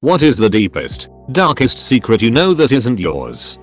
What is the deepest, darkest secret you know that isn't yours?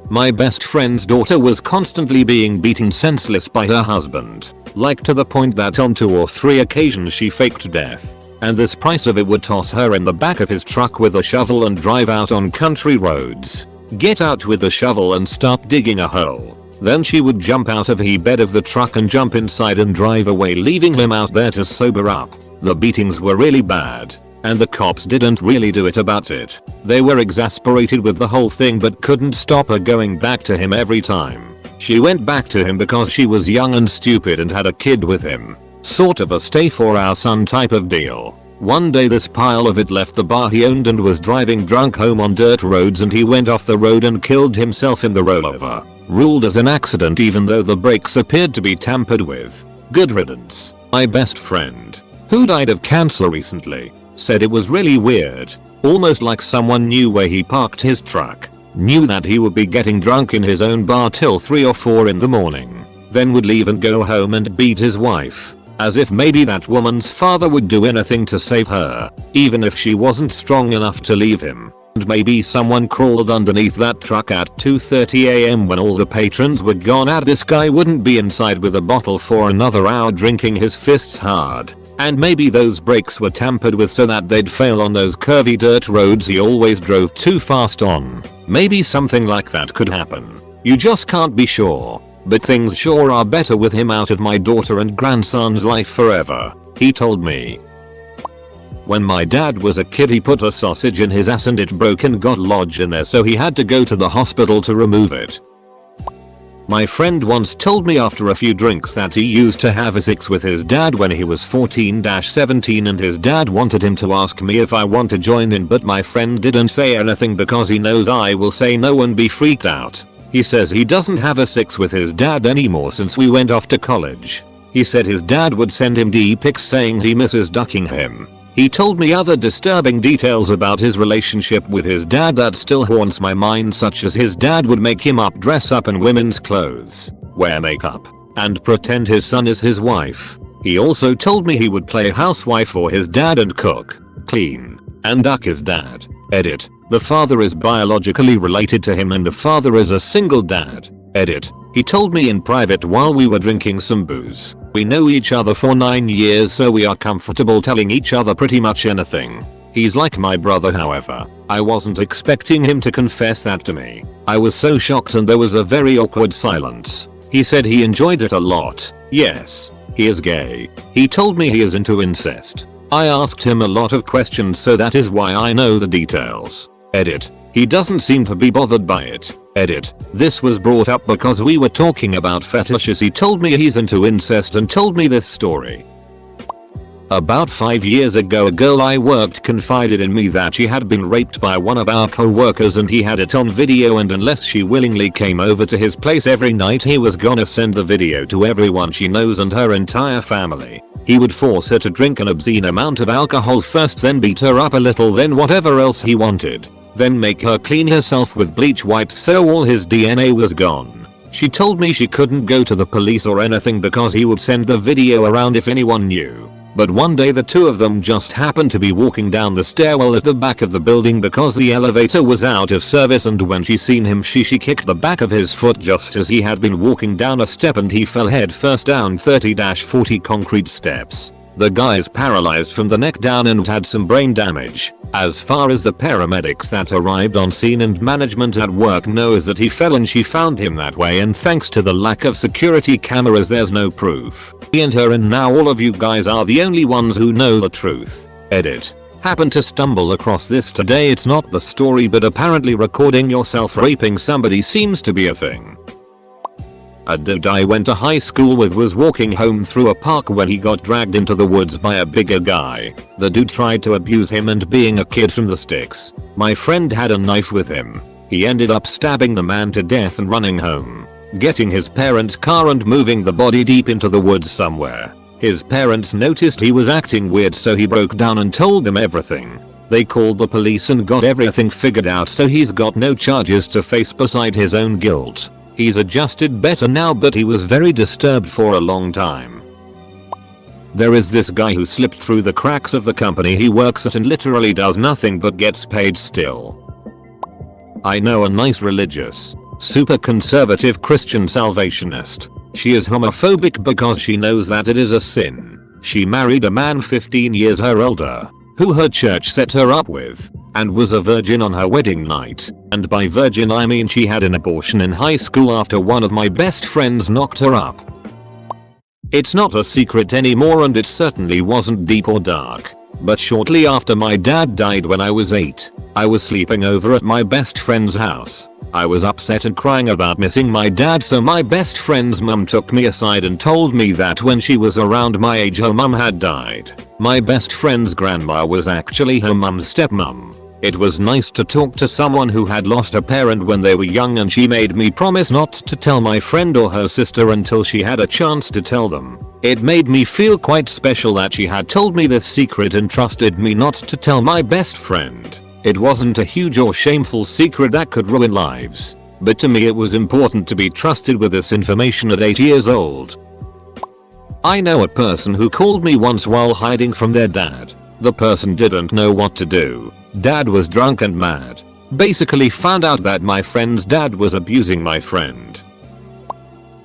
My best friend's daughter was constantly being beaten senseless by her husband, like to the point that on 2 or 3 occasions she faked death. And this price of it would toss her in the back of his truck with a shovel and drive out on country roads. Get out with the shovel and start digging a hole. Then she would jump out of the bed of the truck and jump inside and drive away, leaving him out there to sober up. The beatings were really bad, and the cops didn't really do it about it. They were exasperated with the whole thing but couldn't stop her going back to him every time. She went back to him because she was young and stupid and had a kid with him. Sort of a stay for our son type of deal. One day this pile of it left the bar he owned and was driving drunk home on dirt roads, and he went off the road and killed himself in the rollover. Ruled as an accident even though the brakes appeared to be tampered with. Good riddance. My best friend, who died of cancer recently, said it was really weird. Almost like someone knew where he parked his truck. Knew that he would be getting drunk in his own bar till 3 or 4 in the morning. Then would leave and go home and beat his wife. As if maybe that woman's father would do anything to save her, even if she wasn't strong enough to leave him. And maybe someone crawled underneath that truck at 2:30 AM when all the patrons were gone and this guy wouldn't be inside with a bottle for another hour drinking his fists hard. And maybe those brakes were tampered with so that they'd fail on those curvy dirt roads he always drove too fast on. Maybe something like that could happen. You just can't be sure. But things sure are better with him out of my daughter and grandson's life forever, he told me. When my dad was a kid he put a sausage in his ass and it broke and got lodged in there, so he had to go to the hospital to remove it. My friend once told me after a few drinks that he used to have a sex with his dad when he was 14-17 and his dad wanted him to ask me if I want to join in, but my friend didn't say anything because he knows I will say no and be freaked out. He says he doesn't have a sex with his dad anymore since we went off to college. He said his dad would send him pics saying he misses ducking him. He told me other disturbing details about his relationship with his dad that still haunts my mind, such as his dad would make him up, dress up in women's clothes, wear makeup, and pretend his son is his wife. He also told me he would play housewife for his dad and cook, clean, and duck his dad. Edit. The father is biologically related to him and the father is a single dad. Edit. He told me in private while we were drinking some booze. We know each other for 9 years, so we are comfortable telling each other pretty much anything. He's like my brother, however. I wasn't expecting him to confess that to me. I was so shocked and there was a very awkward silence. He said he enjoyed it a lot. Yes, he is gay. He told me he is into incest. I asked him a lot of questions, so that is why I know the details. Edit. He doesn't seem to be bothered by it. Edit. This was brought up because we were talking about fetishes. He told me he's into incest and told me this story. About 5 years ago, a girl I worked confided in me that she had been raped by one of our co-workers and he had it on video, and unless she willingly came over to his place every night he was gonna send the video to everyone she knows and her entire family. He would force her to drink an obscene amount of alcohol first, then beat her up a little, then whatever else he wanted. Then make her clean herself with bleach wipes so all his DNA was gone. She told me she couldn't go to the police or anything because he would send the video around if anyone knew. But one day the two of them just happened to be walking down the stairwell at the back of the building because the elevator was out of service, and when she seen him she kicked the back of his foot just as he had been walking down a step and he fell head first down 30-40 concrete steps. The guy's paralyzed from the neck down and had some brain damage. As far as the paramedics that arrived on scene and management at work knows that he fell and she found him that way, and thanks to the lack of security cameras there's no proof. He and her, and now all of you guys are the only ones who know the truth. Edit. Happened to stumble across this today. It's not the story, but apparently recording yourself raping somebody seems to be a thing. A dude I went to high school with was walking home through a park when he got dragged into the woods by a bigger guy. The dude tried to abuse him, and being a kid from the sticks, my friend had a knife with him. He ended up stabbing the man to death and running home, getting his parents' car and moving the body deep into the woods somewhere. His parents noticed he was acting weird, so he broke down and told them everything. They called the police and got everything figured out, so he's got no charges to face beside his own guilt. He's adjusted better now, but he was very disturbed for a long time. There is this guy who slipped through the cracks of the company he works at and literally does nothing but gets paid still. I know a nice religious, super conservative Christian salvationist. She is homophobic because she knows that it is a sin. She married a man 15 years her older, who her church set her up with, and was a virgin on her wedding night. And by virgin I mean she had an abortion in high school after one of my best friends knocked her up. It's not a secret anymore and it certainly wasn't deep or dark. But shortly after my dad died when I was 8, I was sleeping over at my best friend's house. I was upset and crying about missing my dad, so my best friend's mum took me aside and told me that when she was around my age her mum had died. My best friend's grandma was actually her mum's stepmom. It was nice to talk to someone who had lost a parent when they were young, and she made me promise not to tell my friend or her sister until she had a chance to tell them. It made me feel quite special that she had told me this secret and trusted me not to tell my best friend. It wasn't a huge or shameful secret that could ruin lives, but to me it was important to be trusted with this information at 8 years old. I know a person who called me once while hiding from their dad. The person didn't know what to do. Dad was drunk and mad. Basically found out that my friend's dad was abusing my friend.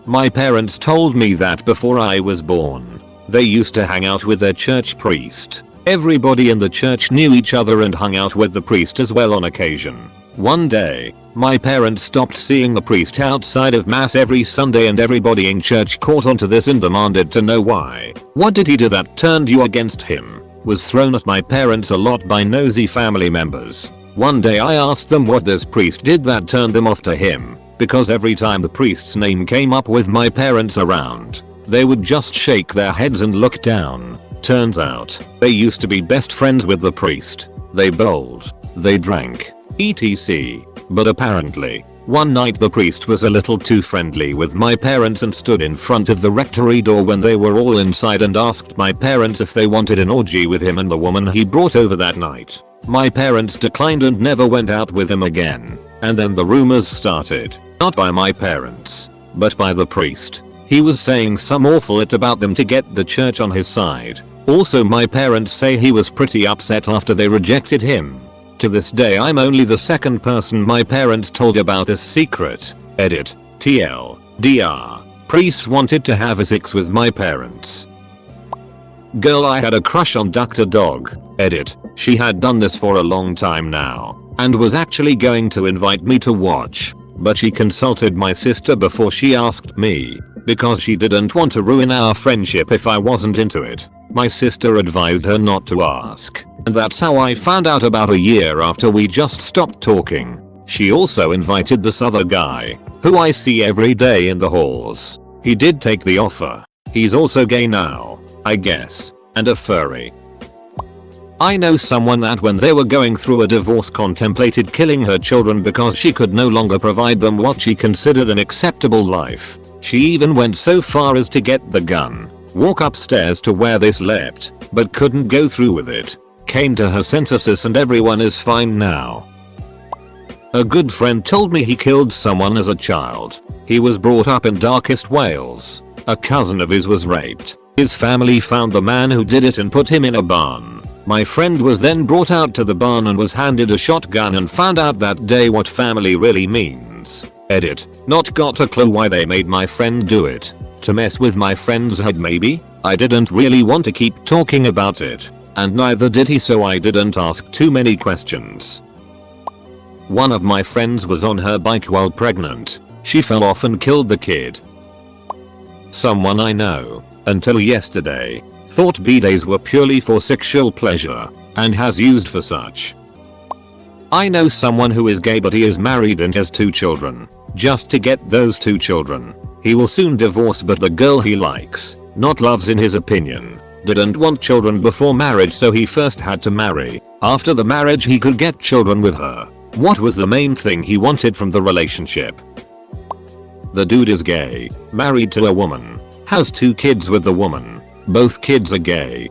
My parents told me that before I was born. They used to hang out with their church priest. Everybody in the church knew each other and hung out with the priest as well on occasion. One day, my parents stopped seeing the priest outside of mass every Sunday and everybody in church caught onto this and demanded to know why. What did he do that turned you against him? Was thrown at my parents a lot by nosy family members. One day I asked them what this priest did that turned them off to him, because every time the priest's name came up with my parents around, they would just shake their heads and look down. Turns out, they used to be best friends with the priest. They bowled, they drank, etc. But apparently, one night the priest was a little too friendly with my parents and stood in front of the rectory door when they were all inside and asked my parents if they wanted an orgy with him and the woman he brought over that night. My parents declined and never went out with him again. And then the rumors started, not by my parents, but by the priest. He was saying some awful shit about them to get the church on his side. Also, my parents say he was pretty upset after they rejected him. To this day I'm only the second person my parents told about this secret. Edit. TLDR. Priest wanted to have a sex with my parents. Girl, I had a crush on Dr. Dog. Edit. She had done this for a long time now, and was actually going to invite me to watch. But she consulted my sister before she asked me, because she didn't want to ruin our friendship if I wasn't into it. My sister advised her not to ask, and that's how I found out about a year after we just stopped talking. She also invited this other guy, who I see every day in the halls. He did take the offer. He's also gay now, I guess, and a furry. I know someone that when they were going through a divorce contemplated killing her children because she could no longer provide them what she considered an acceptable life. She even went so far as to get the gun, walk upstairs to where they slept, but couldn't go through with it. Came to her senses and everyone is fine now. A good friend told me he killed someone as a child. He was brought up in darkest Wales. A cousin of his was raped. His family found the man who did it and put him in a barn. My friend was then brought out to the barn and was handed a shotgun and found out that day what family really means. Edit. Not got a clue why they made my friend do it. To mess with my friend's head maybe? I didn't really want to keep talking about it, and neither did he, so I didn't ask too many questions. One of my friends was on her bike while pregnant. She fell off and killed the kid. Someone I know, until yesterday, thought B-days were purely for sexual pleasure, and has used for such. I know someone who is gay but he is married and has 2 children. Just to get those 2 children. He will soon divorce, but the girl he likes, not loves in his opinion, didn't want children before marriage, so he first had to marry. After the marriage he could get children with her. What was the main thing he wanted from the relationship? The dude is gay, married to a woman, has 2 kids with the woman. Both kids are gay.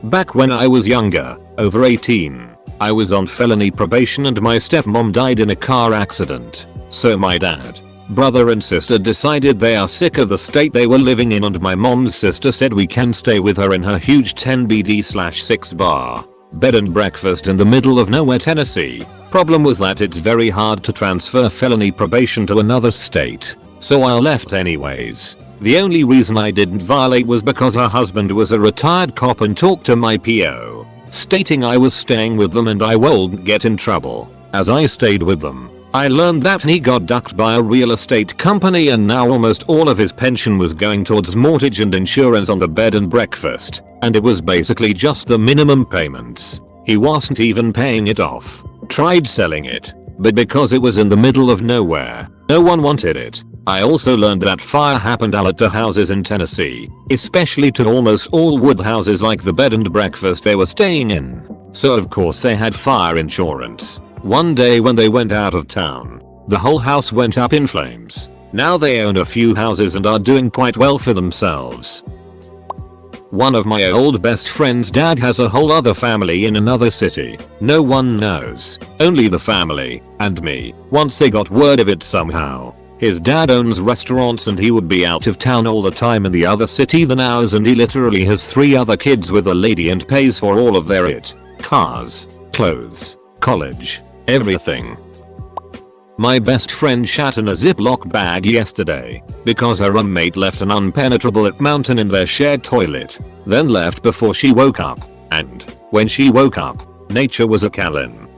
Back when I was younger, over 18, I was on felony probation and my stepmom died in a car accident. So my dad, Brother and sister decided they are sick of the state they were living in, and my mom's sister said we can stay with her in her huge 10BD/6 bar bed and breakfast in the middle of nowhere, Tennessee. Problem was that it's very hard to transfer felony probation to another state, so I left anyways. The only reason I didn't violate was because her husband was a retired cop and talked to my PO, stating I was staying with them and I wouldn't get in trouble. As I stayed with them, I learned that he got ducked by a real estate company and now almost all of his pension was going towards mortgage and insurance on the bed and breakfast, and it was basically just the minimum payments. He wasn't even paying it off. Tried selling it, but because it was in the middle of nowhere, no one wanted it. I also learned that fire happened a lot to houses in Tennessee, especially to almost all wood houses like the bed and breakfast they were staying in. So of course they had fire insurance. One day when they went out of town, the whole house went up in flames. Now they own a few houses and are doing quite well for themselves. One of my old best friend's dad has a whole other family in another city. No one knows, only the family, and me. Once they got word of it somehow. His dad owns restaurants and he would be out of town all the time in the other city than ours, and he literally has 3 other kids with a lady and pays for all of their cars, clothes, college, everything. My best friend shat in a Ziploc bag yesterday because her roommate left an unpenetrable mountain in their shared toilet, then left before she woke up, and when she woke up, nature was a Callan.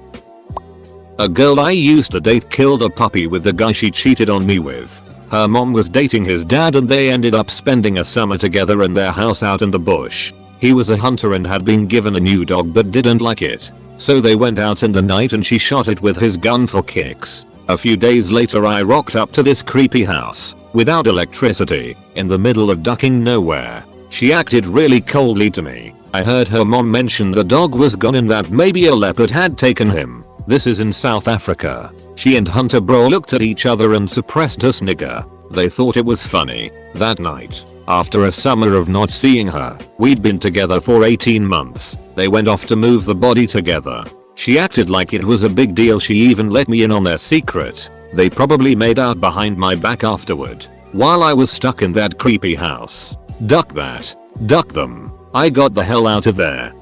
A girl I used to date killed a puppy with the guy she cheated on me with. Her mom was dating his dad and they ended up spending a summer together in their house out in the bush. He was a hunter and had been given a new dog but didn't like it. So they went out in the night and she shot it with his gun for kicks. A few days later I rocked up to this creepy house, without electricity, in the middle of ducking nowhere. She acted really coldly to me. I heard her mom mention the dog was gone and that maybe a leopard had taken him. This is in South Africa. She and Hunter Bro looked at each other and suppressed a snigger. They thought it was funny. That night, after a summer of not seeing her, we'd been together for 18 months, they went off to move the body together. She acted like it was a big deal. She even let me in on their secret. They probably made out behind my back afterward, while I was stuck in that creepy house. Duck that. Duck them. I got the hell out of there.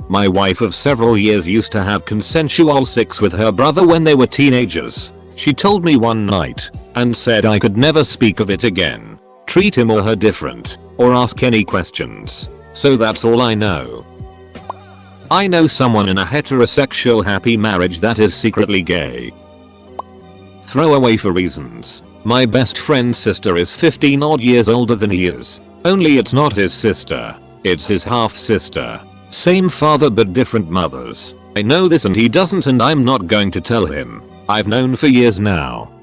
My wife of several years used to have consensual sex with her brother when they were teenagers. She told me one night, and said I could never speak of it again, treat him or her different, or ask any questions. So that's all I know. I know someone in a heterosexual happy marriage that is secretly gay. Throwaway for reasons. My best friend's sister is 15 odd years older than he is. Only it's not his sister. It's his half sister. Same father but different mothers. I know this and he doesn't, and I'm not going to tell him. I've known for years now.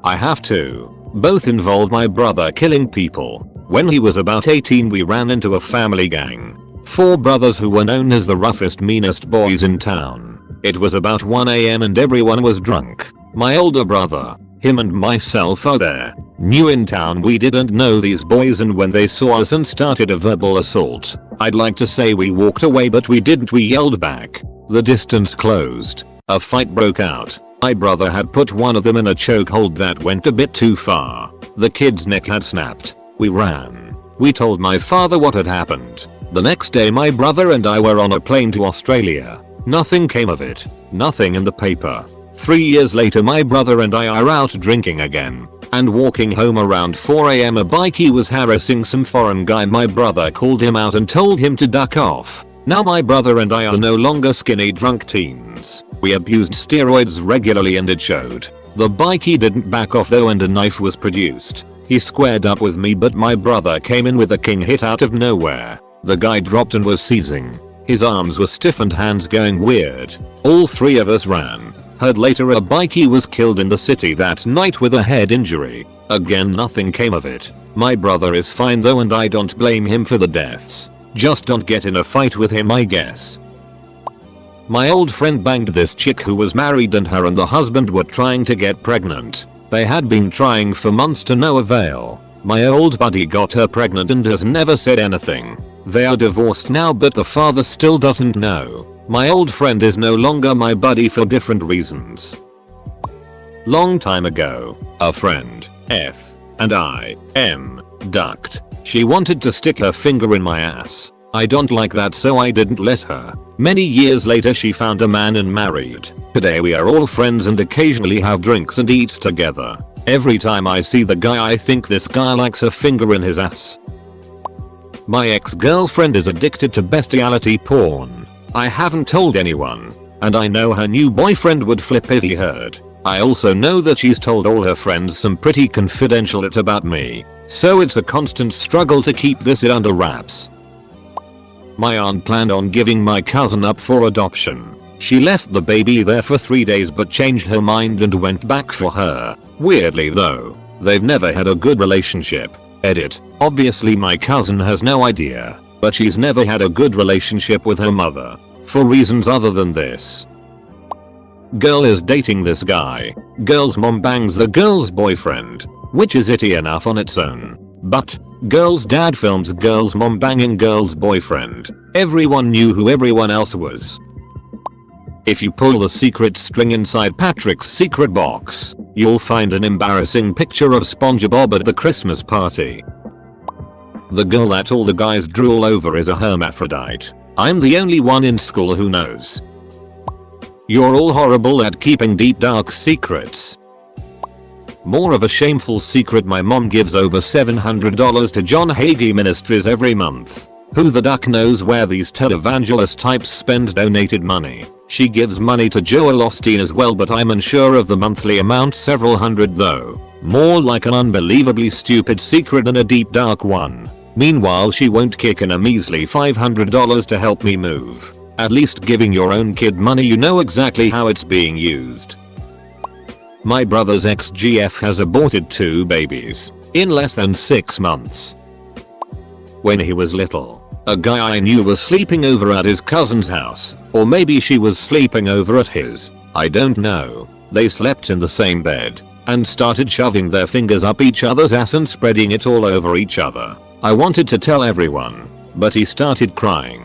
I have to. Both involved my brother killing people. When he was about 18 we ran into a family gang. 4 brothers who were known as the roughest, meanest boys in town. It was about 1 AM and everyone was drunk. My older brother, him and myself are there. New in town, we didn't know these boys, and when they saw us and started a verbal assault, I'd like to say we walked away but we didn't, we yelled back. The distance closed. A fight broke out. My brother had put one of them in a chokehold that went a bit too far. The kid's neck had snapped. We ran. We told my father what had happened. The next day my brother and I were on a plane to Australia. Nothing came of it. Nothing in the paper. 3 years later my brother and I are out drinking again. And walking home around 4 AM a bikie was harassing some foreign guy. My brother called him out and told him to duck off. Now my brother and I are no longer skinny drunk teens. We abused steroids regularly and it showed. The bikie didn't back off though and a knife was produced. He squared up with me but my brother came in with a king hit out of nowhere. The guy dropped and was seizing. His arms were stiff and hands going weird. All 3 of us ran. Heard later a bikie was killed in the city that night with a head injury. Again nothing came of it. My brother is fine though and I don't blame him for the deaths. Just don't get in a fight with him, I guess. My old friend banged this chick who was married and her and the husband were trying to get pregnant. They had been trying for months to no avail. My old buddy got her pregnant and has never said anything. They are divorced now but the father still doesn't know. My old friend is no longer my buddy for different reasons. Long time ago, a friend, F, and I, M, ducked. She wanted to stick her finger in my ass. I don't like that, so I didn't let her. Many years later she found a man and married. Today we are all friends and occasionally have drinks and eats together. Every time I see the guy I think this guy likes a finger in his ass. My ex-girlfriend is addicted to bestiality porn. I haven't told anyone. And I know her new boyfriend would flip if he heard. I also know that she's told all her friends some pretty confidential shit about me. So it's a constant struggle to keep this under wraps. My aunt planned on giving my cousin up for adoption. She left the baby there for 3 days but changed her mind and went back for her. Weirdly though, they've never had a good relationship. Edit. Obviously my cousin has no idea, but she's never had a good relationship with her mother. For reasons other than this. Girl is dating this guy. Girl's mom bangs the girl's boyfriend, which is itty enough on its own. But girl's dad films girl's mom banging girl's boyfriend. Everyone knew who everyone else was. If you pull the secret string inside Patrick's secret box, you'll find an embarrassing picture of SpongeBob at the Christmas party. The girl that all the guys drool over is a hermaphrodite. I'm the only one in school who knows. You're all horrible at keeping deep dark secrets. More of a shameful secret: my mom gives over $700 to John Hagee Ministries every month. Who the duck knows where these televangelist types spend donated money? She gives money to Joel Osteen as well, but I'm unsure of the monthly amount, several hundred though. More like an unbelievably stupid secret than a deep dark one. Meanwhile she won't kick in a measly $500 to help me move. At least giving your own kid money, you know exactly how it's being used. My brother's ex-GF has aborted 2 babies in less than 6 months. When he was little, a guy I knew was sleeping over at his cousin's house, or maybe she was sleeping over at his. I don't know. They slept in the same bed and started shoving their fingers up each other's ass and spreading it all over each other. I wanted to tell everyone, but he started crying.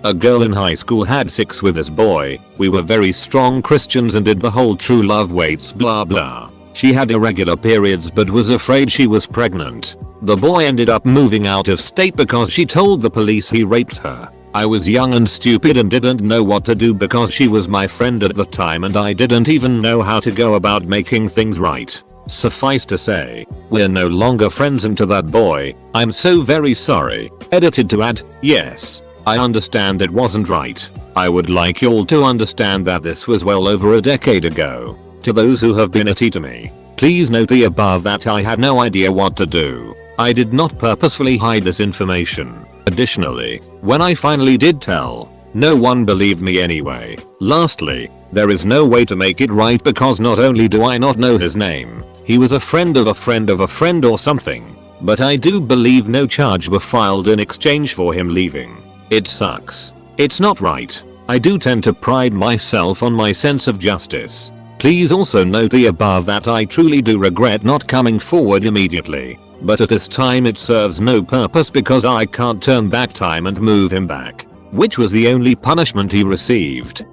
A girl in high school had sex with this boy. We were very strong Christians and did the whole true love waits blah blah. She had irregular periods but was afraid she was pregnant. The boy ended up moving out of state because she told the police he raped her. I was young and stupid and didn't know what to do because she was my friend at the time and I didn't even know how to go about making things right. Suffice to say, we're no longer friends, and to that boy, I'm so very sorry. Edited to add, yes, I understand it wasn't right. I would like y'all to understand that this was well over a decade ago. To those who have been itty to me, please note the above that I had no idea what to do. I did not purposefully hide this information. Additionally, when I finally did tell, no one believed me anyway. Lastly, there is no way to make it right because not only do I not know his name, he was a friend of a friend of a friend or something, but I do believe no charge were filed in exchange for him leaving. It sucks. It's not right. I do tend to pride myself on my sense of justice. Please also note the above that I truly do regret not coming forward immediately, but at this time it serves no purpose because I can't turn back time and move him back, which was the only punishment he received.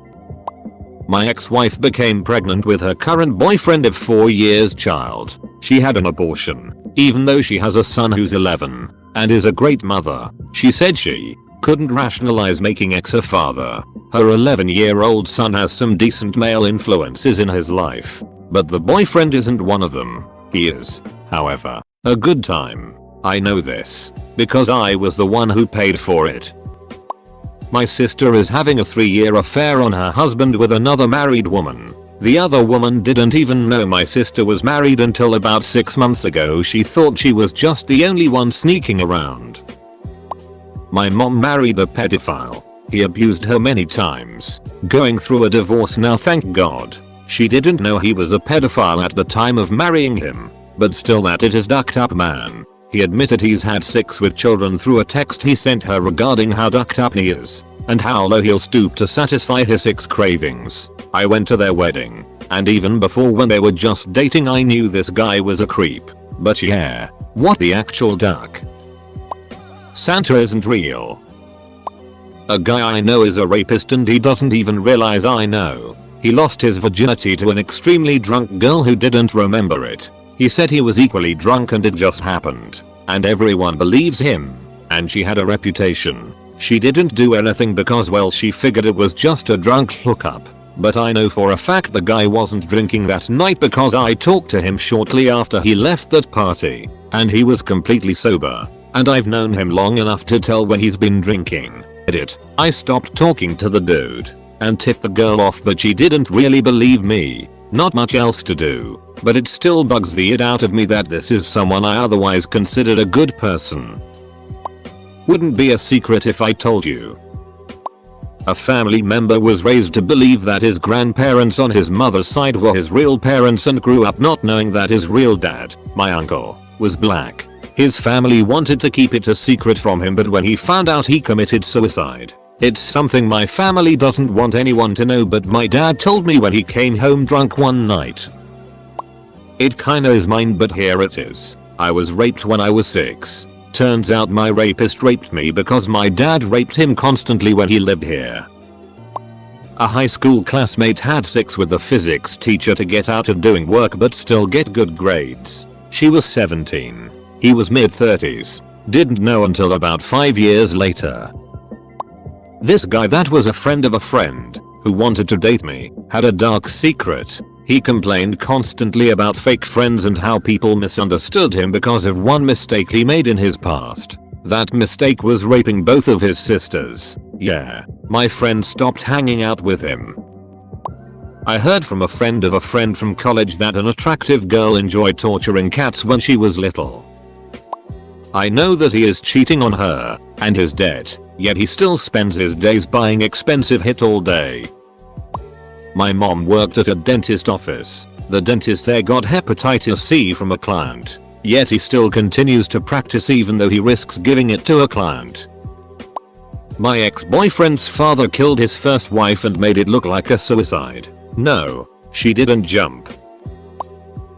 My ex-wife became pregnant with her current boyfriend of 4 years child. She had an abortion, even though she has a son who's 11 and is a great mother. She said she couldn't rationalize making ex her father. Her 11-year-old son has some decent male influences in his life, but the boyfriend isn't one of them. He is, however, a good time. I know this because I was the one who paid for it. My sister is having a 3-year affair on her husband with another married woman. The other woman didn't even know my sister was married until about 6 months ago. She thought she was just the only one sneaking around. My mom married a pedophile. He abused her many times. Going through a divorce now, thank God. She didn't know he was a pedophile at the time of marrying him, but still that it is ducked up, man. He admitted he's had sex with children through a text he sent her regarding how ducked up he is and how low he'll stoop to satisfy his sex cravings. I went to their wedding, and even before when they were just dating I knew this guy was a creep. But yeah, what the actual duck? Santa isn't real. A guy I know is a rapist and he doesn't even realize I know. He lost his virginity to an extremely drunk girl who didn't remember it. He said he was equally drunk and it just happened. And everyone believes him. And she had a reputation. She didn't do anything because, well, she figured it was just a drunk hookup. But I know for a fact the guy wasn't drinking that night because I talked to him shortly after he left that party. And he was completely sober. And I've known him long enough to tell when he's been drinking. Edit. I stopped talking to the dude and tipped the girl off, but she didn't really believe me. Not much else to do. But it still bugs the it out of me that this is someone I otherwise considered a good person. Wouldn't be a secret if I told you. A family member was raised to believe that his grandparents on his mother's side were his real parents and grew up not knowing that his real dad, my uncle, was black. His family wanted to keep it a secret from him, but when he found out, he committed suicide. It's something my family doesn't want anyone to know, but my dad told me when he came home drunk one night. It kinda is mine, but here it is. I was raped when I was 6. Turns out my rapist raped me because my dad raped him constantly when he lived here. A high school classmate had sex with the physics teacher to get out of doing work but still get good grades. She was 17. He was mid-30s. Didn't know until about 5 years later. This guy that was a friend of a friend who wanted to date me had a dark secret. He complained constantly about fake friends and how people misunderstood him because of one mistake he made in his past. That mistake was raping both of his sisters. Yeah, my friend stopped hanging out with him. I heard from a friend of a friend from college that an attractive girl enjoyed torturing cats when she was little. I know that he is cheating on her and is dead, yet he still spends his days buying expensive hit all day. My mom worked at a dentist office. The dentist there got hepatitis C from a client, yet he still continues to practice even though he risks giving it to a client. My ex-boyfriend's father killed his first wife and made it look like a suicide. No, she didn't jump.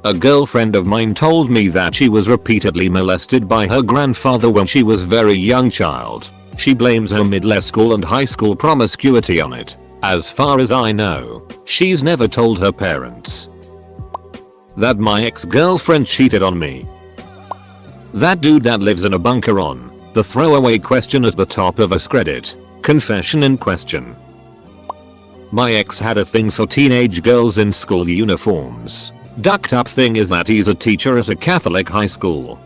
A girlfriend of mine told me that she was repeatedly molested by her grandfather when she was a very young child. She blames her middle school and high school promiscuity on it. As far as I know, she's never told her parents that my ex-girlfriend cheated on me. That dude that lives in a bunker on the throwaway question at the top of AskReddit. Confession in question. My ex had a thing for teenage girls in school uniforms. Ducked up thing is that he's a teacher at a Catholic high school.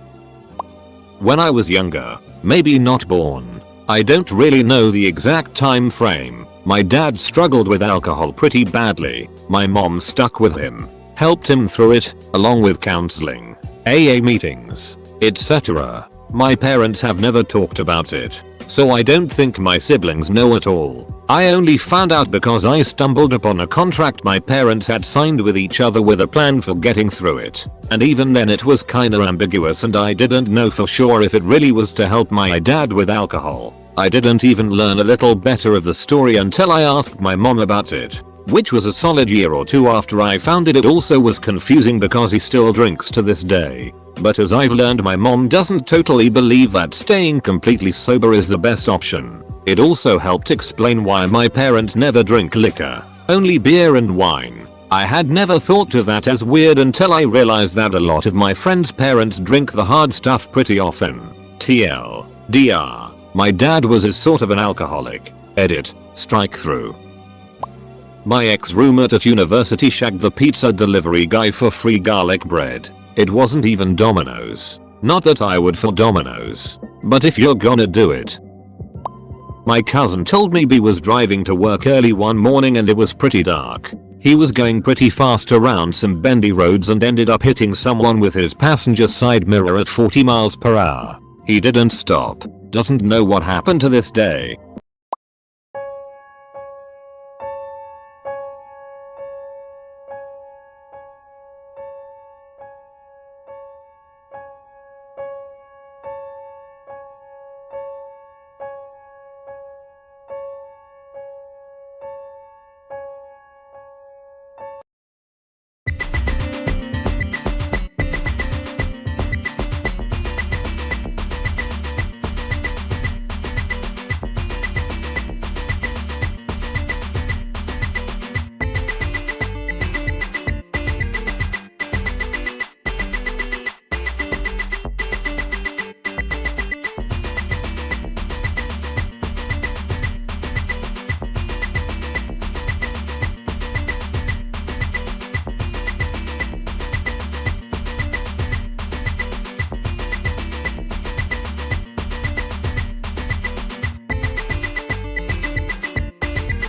When I was younger, maybe not born, I don't really know the exact time frame, my dad struggled with alcohol pretty badly. My mom stuck with him, helped him through it, along with counseling, AA meetings, etc. My parents have never talked about it, so I don't think my siblings know at all. I only found out because I stumbled upon a contract my parents had signed with each other with a plan for getting through it. And even then it was kinda ambiguous and I didn't know for sure if it really was to help my dad with alcohol. I didn't even learn a little better of the story until I asked my mom about it, which was a solid year or two after I found it. It also was confusing because he still drinks to this day. But as I've learned, my mom doesn't totally believe that staying completely sober is the best option. It also helped explain why my parents never drink liquor, only beer and wine. I had never thought of that as weird until I realized that a lot of my friends' parents drink the hard stuff pretty often. TLDR. My dad was a sort of an alcoholic. Edit. Strike through. My ex-roommate at university shagged the pizza delivery guy for free garlic bread. It wasn't even Domino's. Not that I would for Domino's, but if you're gonna do it. My cousin told me he was driving to work early one morning and it was pretty dark. He was going pretty fast around some bendy roads and ended up hitting someone with his passenger side mirror at 40 miles per hour. He didn't stop. Doesn't know what happened to this day.